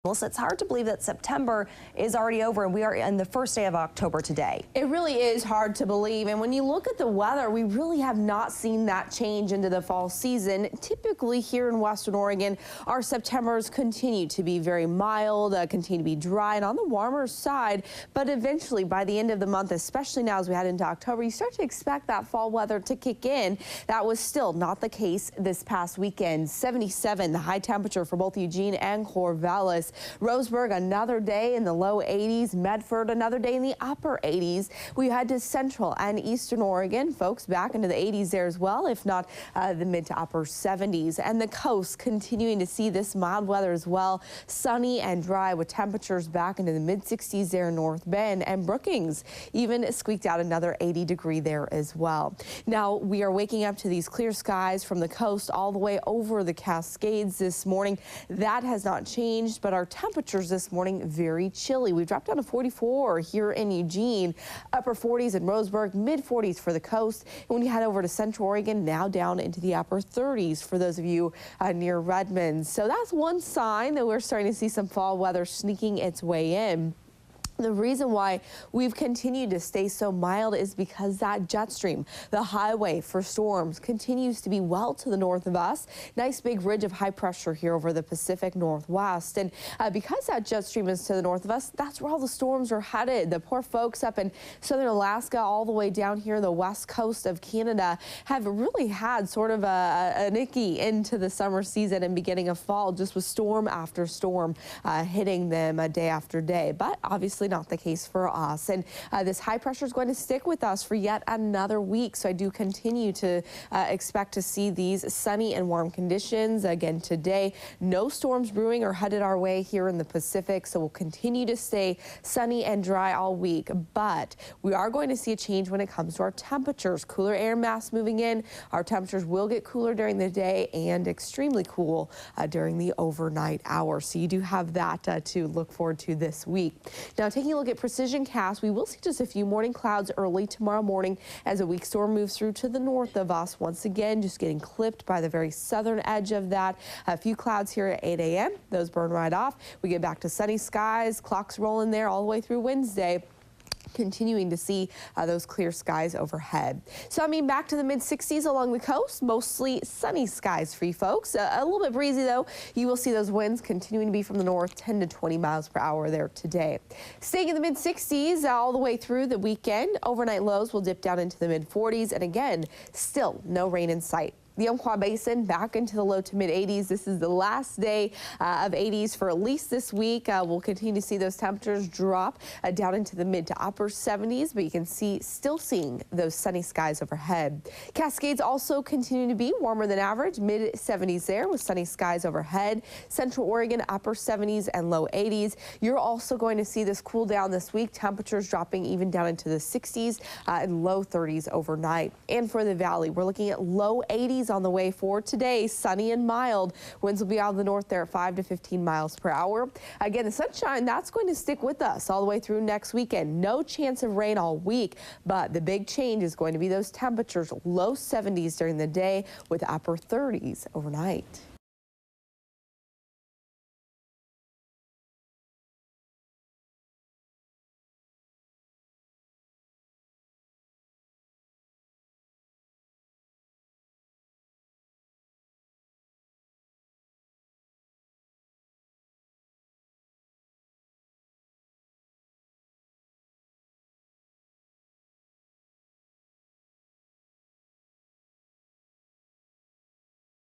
So it's hard to believe that September is already over and we are in the first day of October today. It really is hard to believe. And when you look at the weather, we really have not seen that change into the fall season. Typically here in Western Oregon, our Septembers continue to be very mild, continue to be dry and on the warmer side. But eventually by the end of the month, especially now as we head into October, you start to expect that fall weather to kick in. That was still not the case this past weekend. 77, the high temperature for both Eugene and Corvallis. Roseburg, another day in the low 80s. Medford, another day in the upper 80s. We head to Central and Eastern Oregon, folks, back into the 80s there as well, if not the mid to upper 70s. And the coast continuing to see this mild weather as well. Sunny and dry with temperatures back into the mid 60s there in North Bend. And Brookings even squeaked out another 80-degree there as well. Now, we are waking up to these clear skies from the coast all the way over the Cascades this morning. That has not changed, but our temperatures this morning very chilly. We've dropped down to 44 here in Eugene, upper 40s in Roseburg, mid 40s for the coast. And when you head over to Central Oregon, now down into the upper 30s for those of you near Redmond. So that's one sign that we're starting to see some fall weather sneaking its way in. The reason why we've continued to stay so mild is because that jet stream, the highway for storms, continues to be well to the north of us. Nice big ridge of high pressure here over the Pacific Northwest. And because that jet stream is to the north of us, that's where all the storms are headed. The poor folks up in southern Alaska all the way down here the west coast of Canada have really had sort of an icky into the summer season and beginning of fall, just with storm after storm hitting them day after day. But obviously not the case for us. And this high pressure is going to stick with us for yet another week. So I do continue to expect to see these sunny and warm conditions again today. No storms brewing or headed our way here in the Pacific. So we'll continue to stay sunny and dry all week. But we are going to see a change when it comes to our temperatures. Cooler air mass moving in. Our temperatures will get cooler during the day and extremely cool during the overnight hours. So you do have that to look forward to this week. Now, taking a look at precision cast, we will see just a few morning clouds early tomorrow morning as a weak storm moves through to the north of us. Once again, just getting clipped by the very southern edge of that. A few clouds here at 8 a.m. Those burn right off. We get back to sunny skies, clocks rolling there all the way through Wednesday. Continuing to see those clear skies overhead. So, I mean, back to the mid 60s along the coast, mostly sunny skies for you folks. A little bit breezy, though. You will see those winds continuing to be from the north, 10 to 20 miles per hour there today. Staying in the mid 60s all the way through the weekend. Overnight lows will dip down into the mid 40s. And again, still no rain in sight. The Umpqua Basin back into the low to mid 80s. This is the last day of 80s for at least this week. We'll continue to see those temperatures drop down into the mid to upper 70s, but you can see still seeing those sunny skies overhead. Cascades also continue to be warmer than average, mid 70s there with sunny skies overhead. Central Oregon upper 70s and low 80s. You're also going to see this cool down this week. Temperatures dropping even down into the 60s and low 30s overnight. And for the valley, we're looking at low 80s on the way for today. Sunny and mild. Winds will be out of the north there at 5 to 15 miles per hour. Again, the sunshine, that's going to stick with us all the way through next weekend. No chance of rain all week, but the big change is going to be those temperatures, low 70s during the day with upper 30s overnight.